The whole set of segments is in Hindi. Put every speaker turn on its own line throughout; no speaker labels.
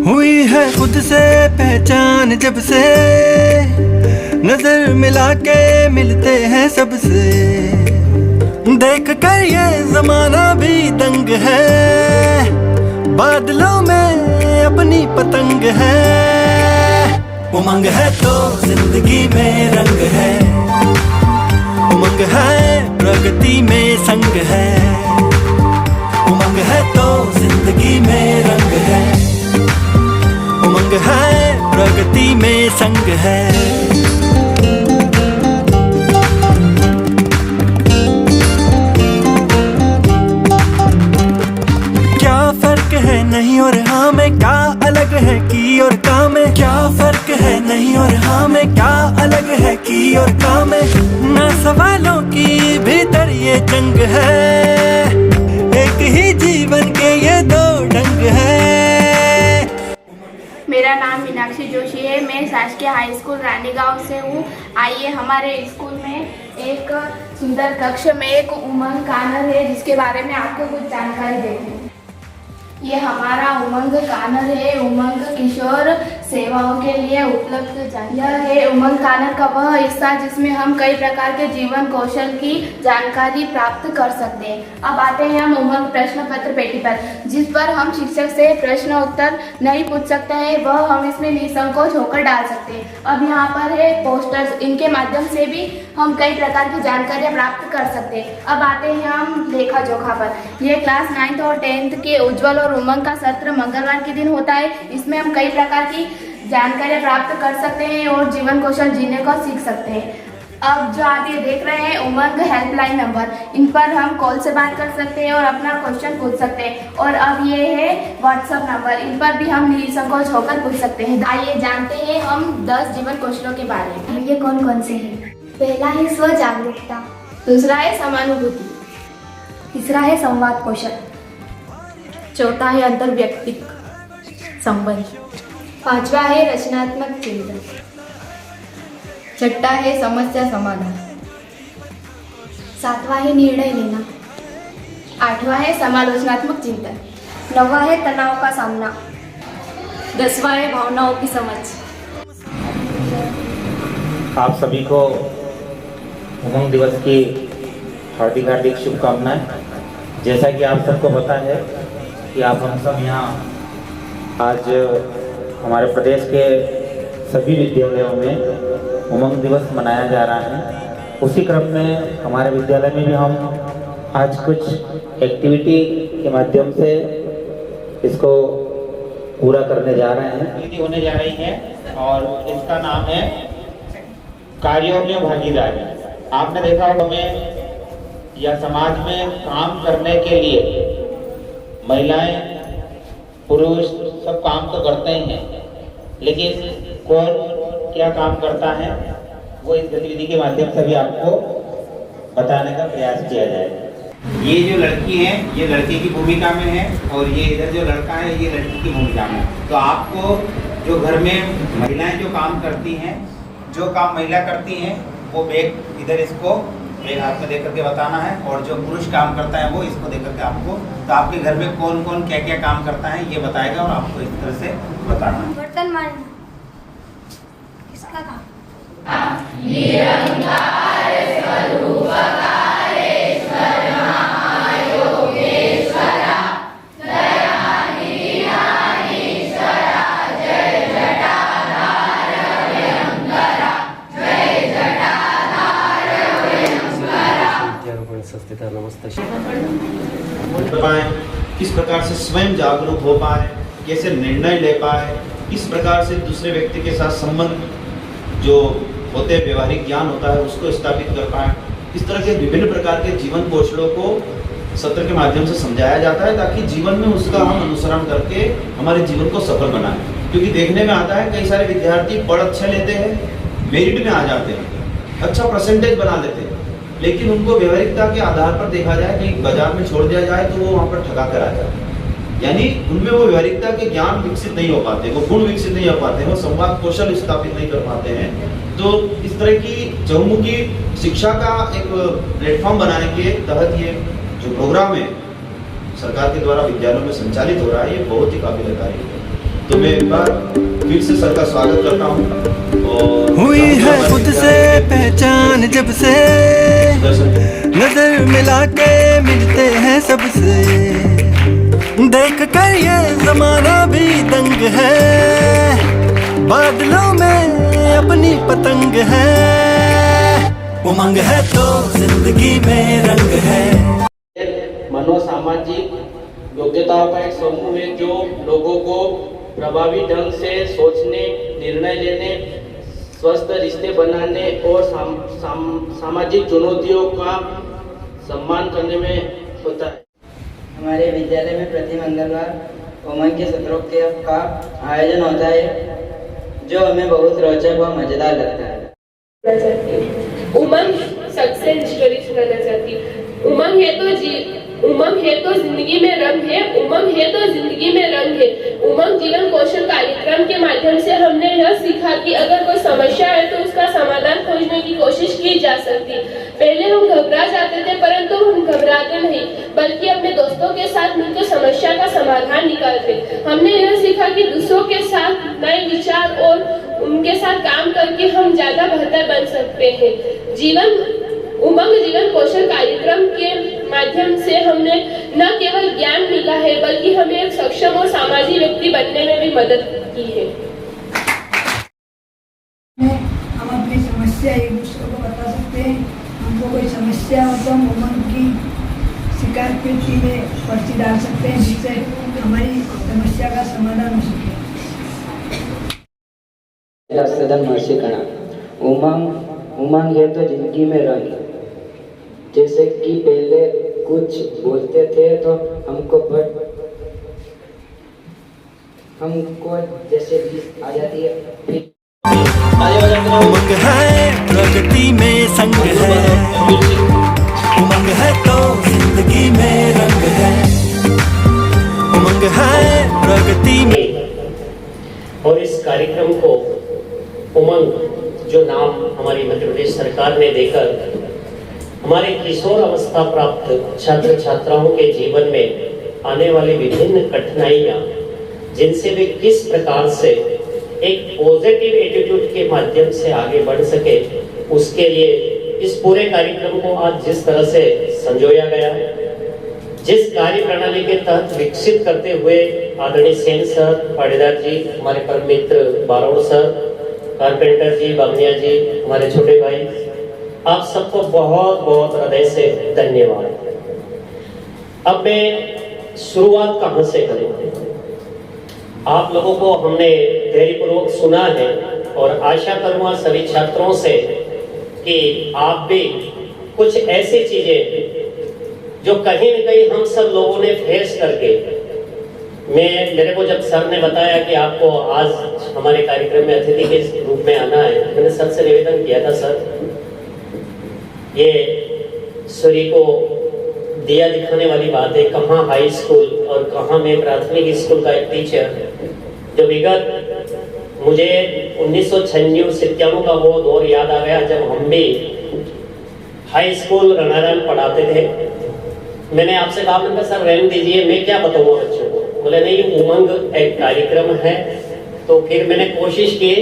हुई है खुद से पहचान जब से नजर मिला के मिलते हैं सबसे, देख कर ये जमाना भी दंग है, बादलों में अपनी पतंग है। उमंग है तो जिंदगी में रंग है, उमंग है प्रगति में संग है, उमंग है तो जिंदगी में रंग है, उमंग है प्रगति में संग है। क्या फर्क है नहीं और हाँ में, क्या अलग है की और का में, क्या फर्क है नहीं और हाँ में, क्या अलग है की और का में। ना सवालों की भीतर ये जंग है, एक ही जीवन के ये दो ढंग है।
मेरा नाम मीनाक्षी जोशी है, मैं शासकीय हाई स्कूल रानीगांव से हूँ। आइए हमारे स्कूल में एक सुंदर कक्ष में एक उमंग कानर है जिसके बारे में आपको कुछ जानकारी देते हैं। ये हमारा उमंग कानर है, उमंग किशोर सेवाओं के लिए उपलब्ध यह है उमंग कानर का वह हिस्सा जिसमें हम कई प्रकार के जीवन कौशल की जानकारी प्राप्त कर सकते हैं। अब आते हैं हम उमंग प्रश्न पत्र पेटी पर, जिस पर हम शिक्षक से प्रश्न उत्तर नहीं पूछ सकते हैं, वह हम इसमें निसंकोच होकर डाल सकते हैं। अब यहाँ पर है पोस्टर्स, इनके माध्यम से भी हम कई प्रकार की जानकारियाँ प्राप्त कर सकते हैं। अब आते हैं हम लेखा जोखा पर। यह क्लास 9th और 10th के उज्ज्वल और उमंग का सत्र मंगलवार के दिन होता है। इसमें हम कई प्रकार की जानकारियाँ प्राप्त कर सकते हैं और जीवन कौशल जीने को सीख सकते हैं। अब जो आप ये देख रहे हैं उमंग हेल्पलाइन नंबर, इन पर हम कॉल से बात कर सकते हैं और अपना क्वेश्चन पूछ सकते हैं। और अब ये है व्हाट्सएप नंबर, इन पर भी हम निसंकोच होकर पूछ सकते हैं। आइए जानते हैं हम 10 जीवन कौशलों के बारे में।
ये कौन कौन से हैं? पहला है स्व जागरूकता,
दूसरा है समानुभूति,
तीसरा है संवाद कौशल,
चौथा है अंतर्व्यक्तिक संबंध,
पांचवा है रचनात्मक चिंतन,
छठा है समस्या समाधान,
सातवां है निर्णय लेना,
आठवां है समालोचनात्मक चिंतन,
नौवां है तनाव का सामना,
10वां है भावनाओं की समझ।
आप सभी को उमंग दिवस की हार्दिक हार्दिक शुभकामनाएं। जैसा कि आप सबको पता है कि आप हम सब यहाँ आज हमारे प्रदेश के सभी विद्यालयों में उमंग दिवस मनाया जा रहा है। उसी क्रम में हमारे विद्यालय में भी हम आज कुछ एक्टिविटी के माध्यम से इसको पूरा करने जा रहे हैं। एक्टिविटी होने जा रही है और इसका नाम है कार्यों में भागीदारी। आपने देखा होगा हमें या समाज में काम करने के लिए महिलाएं पुरुष सब काम तो करते ही हैं, लेकिन कौन क्या काम करता है वो इस गतिविधि के माध्यम से भी आपको बताने का प्रयास किया जाएगा। ये जो लड़की है ये लड़के की भूमिका में है और ये इधर जो लड़का है ये लड़की की भूमिका में। तो आपको जो घर में महिलाएं जो काम करती हैं, जो काम महिला करती हैं वो बैग इधर इसको बैग हाथ में देकर के बताना है, और जो पुरुष काम करता है वो इसको देकर के आपको, तो आपके घर में कौन कौन क्या क्या काम करता है ये बताएगा और आपको इस तरह से बताना है।
बर्तन मांजना किसका काम?
पाए, किस प्रकार से स्वयं जागरूक हो पाए, कैसे निर्णय ले पाए, किस प्रकार से दूसरे व्यक्ति के साथ संबंध जो होते हैं, व्यवहारिक ज्ञान होता है उसको स्थापित कर पाए। इस तरह के विभिन्न प्रकार के जीवन कौशलों को सत्र के माध्यम से समझाया जाता है ताकि जीवन में उसका हम अनुसरण करके हमारे जीवन को सफल बनाएं। क्योंकि देखने में आता है कई सारे विद्यार्थी पढ़ अच्छे लेते हैं, मेरिट में आ जाते हैं, अच्छा परसेंटेज बना लेते हैं, लेकिन उनको व्यवहारिकता के आधार पर देखा जाए, कहीं बाजार में छोड़ दिया जाए तो वो वहाँ पर ठगा कर आ जाते हैं। यानी उनमें वो व्यवहारिकता के ज्ञान विकसित नहीं हो पाते, वो गुण विकसित नहीं हो पाते, वो संवाद कौशल स्थापित नहीं कर पाते हैं। तो इस तरह की चहुमुखी शिक्षा का एक प्लेटफॉर्म बनाने के तहत ये जो प्रोग्राम है सरकार के द्वारा विद्यालयों में संचालित हो रहा है, ये बहुत ही काबिल तारीफ है। तो मैं एक बार फिर से सर का स्वागत करता हूँ और
हुई है खुद से पहचान जब से नजर मिला के मिलते हैं सबसे, देख कर ये जमाना भी दंग है, बादलों में अपनी पतंग है, उमंग है तो जिंदगी में रंग है।
मनोसामाजिक योग्यताओं का एक समूह है जो लोगों को प्रभावी ढंग से सोचने, निर्णय लेने, स्वस्थ रिश्ते बनाने और सामाजिक चुनौतियों का सम्मान करने में होता है।
हमारे विद्यालय में प्रति मंगलवार उमंग के सत्रों का आयोजन होता है जो हमें बहुत रोचक व मजेदार लगता है।
उमंग सक्सेस स्टोरी सुनाना चाहती हूँ। उमंग है तो जिंदगी में रंग है, उमंग है तो जिंदगी में रंग है। उमंग जीवन कौशल कार्यक्रम के माध्यम से हमने यह सीखा कि अगर कोई समस्या है तो उसका समाधान खोजने की कोशिश की जा सकती। पहले हम घबरा जाते थे, परंतु हम घबराते नहीं बल्कि अपने दोस्तों के साथ मिलकर समस्या का समाधान निकालते। हमने यह सीखा कि दूसरों के साथ नए विचार और उनके साथ काम करके हम ज्यादा बेहतर बन सकते हैं। उमंग जीवन कौशल कार्यक्रम के माध्यम से हमने न केवल ज्ञान मिला है बल्कि हमें एक सक्षम और सामाजिक व्यक्ति बनने में भी मदद की है।
हम अपनी समस्या एक दूसरे को बता सकते हैं। हमको कोई समस्या हो तो हम उमंग की शिकायत पेटी में पर्ची डाल सकते हैं जिससे हमारी समस्या का समाधान हो सके।
सदन महर्षि कणा। उमंग है तो जिंदगी में रंग। जैसे कि पहले कुछ बोलते थे तो हमको जैसे आ जाती है,
उमंग है प्रगति में संग है, उमंग है तो जिंदगी में रंग है, उमंग है प्रगति में।
और इस कार्यक्रम को उमंग जो नाम हमारी मध्य प्रदेश सरकार ने देकर हमारे किशोर अवस्था प्राप्त छात्र छात्राओं के जीवन में आने वाली विभिन्न कठिनाइयां जिनसे वे किस प्रकार से एक पॉजिटिव एटीट्यूड के माध्यम से आगे बढ़ सके, उसके लिए इस पूरे कार्यक्रम को आज जिस तरह से संजोया गया है, जिस कार्य प्रणाली के तहत विकसित करते हुए आदरणीय सेन सर, पाटीदार जी, हमारे परम मित्र बारोड़ सर, कारपेंटर जी, बामनिया जी, हमारे छोटे भाई, आप सबको बहुत बहुत हृदय से धन्यवाद। अब मैं शुरुआत कहां से करूं? आप लोगों को हमने धैर्यपूर्वक सुना है और आशा करूंगा सभी छात्रों से कि आप भी कुछ ऐसी चीजें जो कहीं न कहीं हम सब लोगों ने फेस करके, मेरे को जब सर ने बताया कि आपको आज हमारे कार्यक्रम में अतिथि के रूप में आना है, मैंने सर से निवेदन किया था, सर ये सूर्य को दिया दिखाने वाली बात है, कहाँ हाई स्कूल और कहाँ मैं प्राथमिक स्कूल का एक टीचर, जो विगत मुझे 1996-97 का वो दौर याद आ गया जब हम भी हाई स्कूल रनारायण पढ़ाते थे। मैंने आपसे कहा, मैंने सर रहने दीजिए, मैं क्या बताऊंगा बच्चों को। बोले नहीं, उमंग एक कार्यक्रम है। तो फिर मैंने कोशिश की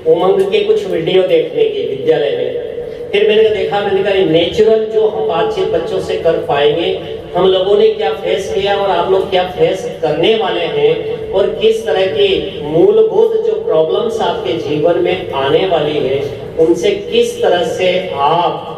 उमंग के कुछ वीडियो देखने की विद्यालय में। फिर मैंने देखा, मैंने कहा नेचुरल जो हम बातचीत बच्चों से कर पाएंगे, हम लोगों ने क्या फेस किया और आप लोग क्या फेस करने वाले हैं, और किस तरह की मूलभूत जो प्रॉब्लम्स आपके जीवन में आने वाली है, उनसे किस तरह से आप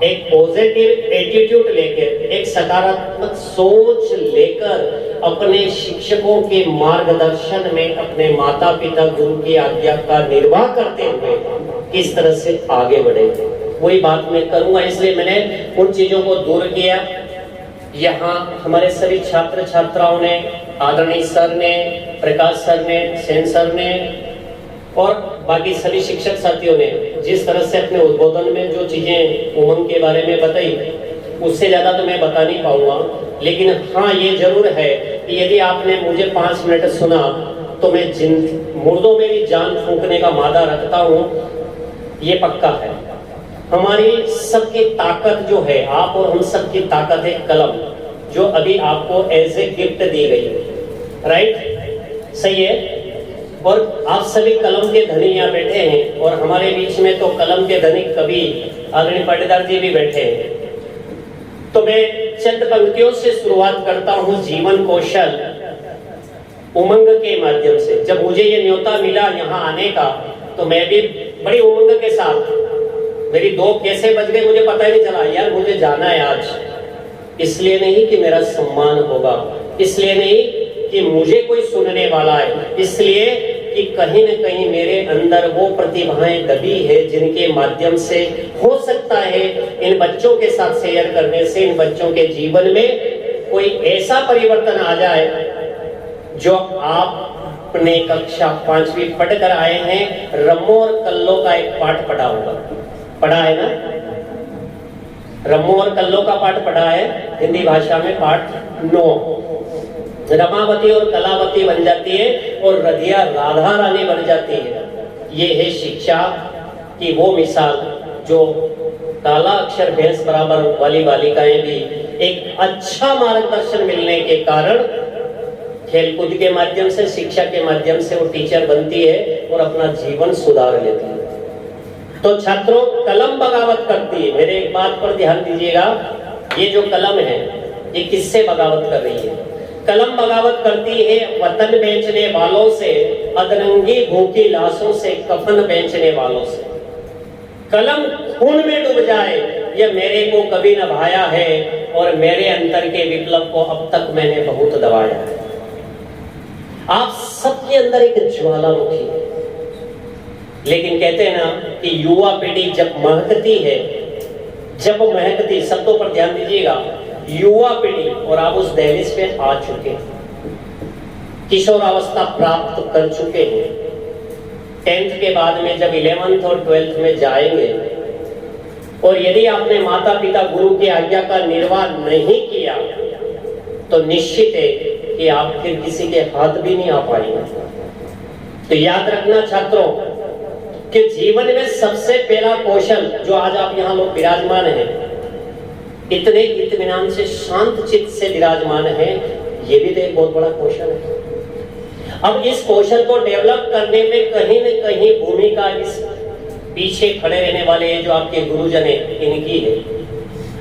एक पॉजिटिव एटीट्यूड लेकर, एक सकारात्मक सोच लेकर अपने शिक्षकों के मार्गदर्शन में अपने माता पिता गुरु की आज्ञा का निर्वाह करते हुए किस तरह से आगे बढ़े, वही बात मैं करूंगा। इसलिए मैंने उन चीजों को दूर किया। यहाँ हमारे सभी छात्र छात्राओं ने, आदरणीय सर ने, प्रकाश सर ने, सेन सर ने और बाकी सभी शिक्षक साथियों ने जिस तरह से अपने उद्बोधन में जो चीजें उमंग के बारे में बताई, उससे ज्यादा तो मैं बता नहीं पाऊंगा। लेकिन हाँ, ये जरूर है कि यदि आपने मुझे 5 मिनट सुना तो मैं मुर्दों में भी जान फूंकने का मादा रखता हूँ, ये पक्का है। हमारी सबकी ताकत जो है, आप और हम सबकी ताकत है कलम, जो अभी आपको एज ए गिफ्ट दी गई है। राइट, सही है। और आप सभी कलम के धनी यहाँ बैठे हैं, और हमारे बीच में तो कलम के धनी कवि आदरणीय पाटीदार जी भी बैठे हैं। तो मैं चंद पंक्तियों से शुरुआत करता हूँ जीवन कौशल उमंग के माध्यम से। जब मुझे ये न्योता मिला यहाँ आने का, तो मैं भी बड़ी उमंग के साथ, मेरी 2 कैसे बज गए मुझे पता ही नहीं चला। यार मुझे जाना है आज, इसलिए नहीं कि मेरा सम्मान होगा, इसलिए नहीं कि मुझे कोई सुनने वाला है, इसलिए कि कहीं न कहीं मेरे अंदर वो प्रतिभाएं दबी है जिनके माध्यम से हो सकता है इन बच्चों के साथ शेयर करने से इन बच्चों के जीवन में कोई ऐसा परिवर्तन आ जाए जो आप अपने कक्षा 5वीं पढ़कर आए हैं। रमो और कल्लो का एक पाठ पढ़ा होगा, पढ़ा है ना? रमो और कल्लो का पाठ पढ़ा है, हिंदी भाषा में पाठ 9। रमावती और कलावती बन जाती है और रधिया राधा रानी बन जाती है। ये है शिक्षा की वो मिसाल जो काला अक्षर भैंस बराबर वाली बालिकाएं भी एक अच्छा मार्गदर्शन मिलने के कारण खेलकूद के माध्यम से, शिक्षा के माध्यम से वो टीचर बनती है और अपना जीवन सुधार लेती है। तो छात्रों, कलम बगावत करती है। मेरे एक बात पर ध्यान दीजिएगा, ये जो कलम है ये किससे बगावत कर रही है? कलम बगावत करती है वतन बेचने वालों से, अदरंगी भूखी लाशों से, कफन बेचने वालों से। कलम खून में डूब जाए, ये मेरे को कभी न भाया है और मेरे अंतर के विप्लव को अब तक मैंने बहुत दबाया है। आप सबके अंदर एक ज्वालामुखी है, लेकिन कहते हैं ना कि युवा पीढ़ी जब महकती है, जब महकती, शब्दों पर ध्यान दीजिएगा, युवा पीढ़ी, और आप उस दहलीज पे आ चुके हैं, किशोरावस्था प्राप्त कर चुके हैं। 10th के बाद में जब 11th और 12th में जाएंगे, और यदि आपने माता पिता गुरु की आज्ञा का निर्वाह नहीं किया तो निश्चित है कि आप फिर किसी के हाथ भी नहीं आ पाएंगे। तो याद रखना छात्रों कि जीवन में सबसे पहला कौशल जो आज आप यहाँ लोग विराजमान हैं, इतने इत्मीनान से, शांत चित्त से विराजमान है, ये भी तो एक बहुत बड़ा कौशल है। अब इस कौशल को डेवलप करने में कहीं न कहीं भूमिका इस पीछे खड़े रहने वाले जो आपके गुरुजन है इनकी है।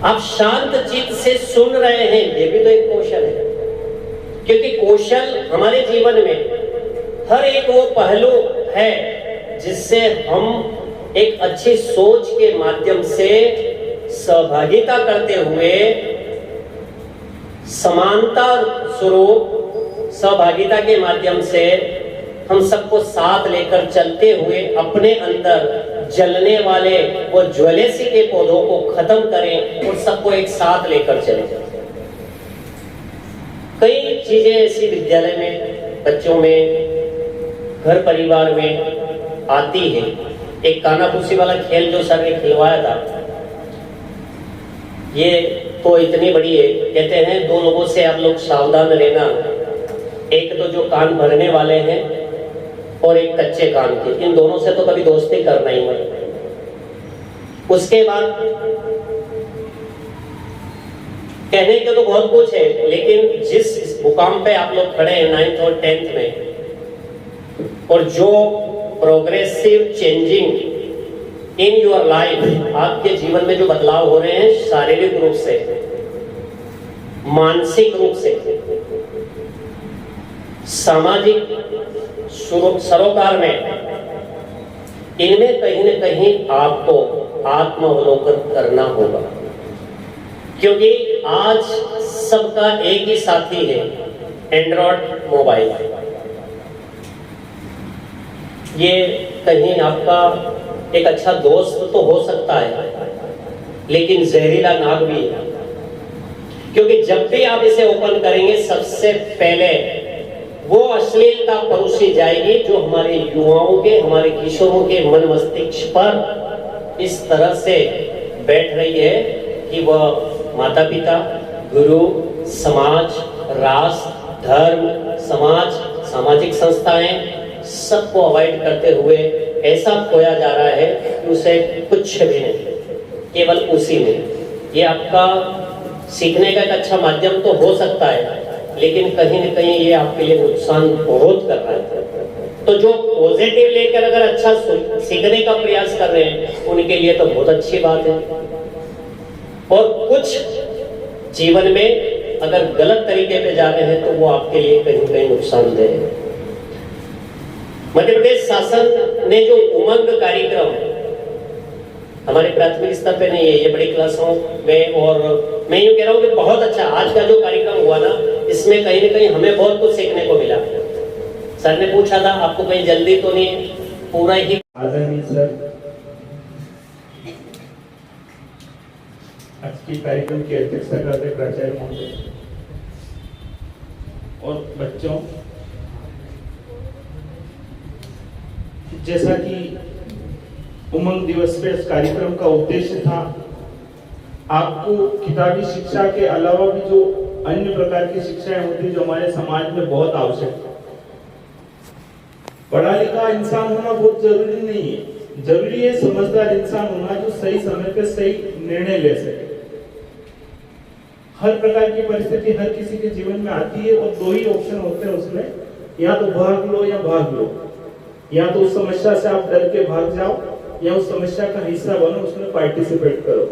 आप शांत चित्त से सुन रहे हैं, ये भी तो एक कौशल है, क्योंकि कौशल हमारे जीवन में हर एक वो पहलू है जिससे हम एक अच्छी सोच के माध्यम से सहभागिता करते हुए समानता स्वरूप सहभागिता के माध्यम से हम सबको साथ लेकर चलते हुए अपने अंदर जलने वाले वो ज्वलसी के पौधों को खत्म करें और सबको एक साथ लेकर चलें। कई चीजें ऐसी विद्यालय में, बच्चों में, घर परिवार में आती है। एक कानाफूसी वाला खेल जो सर ने खिलवाया था, ये तो इतनी बड़ी है। कहते हैं 2 लोगों से आप लोग सावधान रहना, एक तो जो कान भरने वाले हैं और एक कच्चे कान के, इन दोनों से तो कभी दोस्ती करना ही मत। उसके बाद कहने के तो बहुत कुछ है, लेकिन जिस मुकाम पे आप लोग खड़े हैं 9th और 10th में, और जो progressive changing in your life, आपके जीवन में जो बदलाव हो रहे हैं शारीरिक रूप से, मानसिक रूप से, सामाजिक सरोकार में, इनमें कहीं न कहीं आपको आत्मावलोकन करना होगा, क्योंकि आज सबका एक ही साथी है, एंड्रॉइड मोबाइल। ये कहीं आपका एक अच्छा दोस्त तो हो सकता है, लेकिन जहरीला नाग भी है, क्योंकि जब भी आप इसे ओपन करेंगे सबसे पहले वो अश्लीलता परोसी जाएगी जो हमारे युवाओं के, हमारे किशोरों के मन मस्तिष्क पर इस तरह से बैठ रही है कि वह माता पिता, गुरु, समाज, राष्ट्र, धर्म, समाज, सामाजिक संस्थाएं सबको अवॉइड करते हुए ऐसा खोया जा रहा है कि उसे कुछ भी नहीं, केवल उसी में। ये आपका सीखने का एक अच्छा माध्यम तो हो सकता है, लेकिन कहीं न कहीं ये आपके लिए नुकसान बहुत कर रहा है। तो जो पॉजिटिव लेकर अगर अच्छा सीखने का प्रयास कर रहे हैं उनके लिए तो बहुत अच्छी बात है। और कुछ जीवन में अगर गलत तरीके पे जा रहे हैं तो वो आपके लिए कहीं ना कहीं नुकसानदेह है। मध्य प्रदेश शासन ने जो उमंग कार्यक्रम हमारे प्राथमिक स्तर पे नहीं है, ये बड़ी क्लासों में, और मैं यूँ कह रहा हूँ कि बहुत अच्छा आज का जो कार्यक्रम हुआ ना, इसमें कहीं ना कहीं हमें बहुत कुछ सीखने को मिला। सर ने पूछा था आपको कहीं जल्दी तो नहीं है, पूरा ही
आदरणीय सर, आज की कार्यक्रम की अध्यक्षता करते प्राचार्य महोदय और बच्चों, जैसा कि उमंग दिवस पे इस कार्यक्रम का उद्देश्य था आपको किताबी शिक्षा के अलावा भी जो अन्य प्रकार की शिक्षाएं होती जो हमारे समाज में बहुत आवश्यक है। पढ़ा लिखा इंसान होना बहुत जरूरी नहीं है, जरूरी है समझदार इंसान होना जो सही समय पे सही निर्णय ले सके। हर प्रकार की परिस्थिति हर किसी के जीवन में आती है और दो ही ऑप्शन होते हैं उसमें, या तो भाग लो या भाग लो। या तो उस समस्या से आप डर के भाग जाओ या उस समस्या का हिस्सा बनो, उसमें पार्टिसिपेट करो।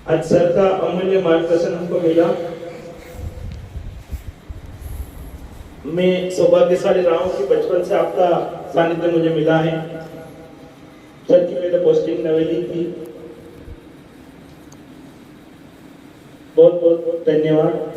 आज सर का अमूल्य मार्गदर्शन हमको मिला। मैं सौभाग्यशाली रहा हूँ कि बचपन से आपका सानिध्य मुझे मिला है। सर की पहले पोस्टिंग नवेली थी। बहुत बहुत धन्यवाद।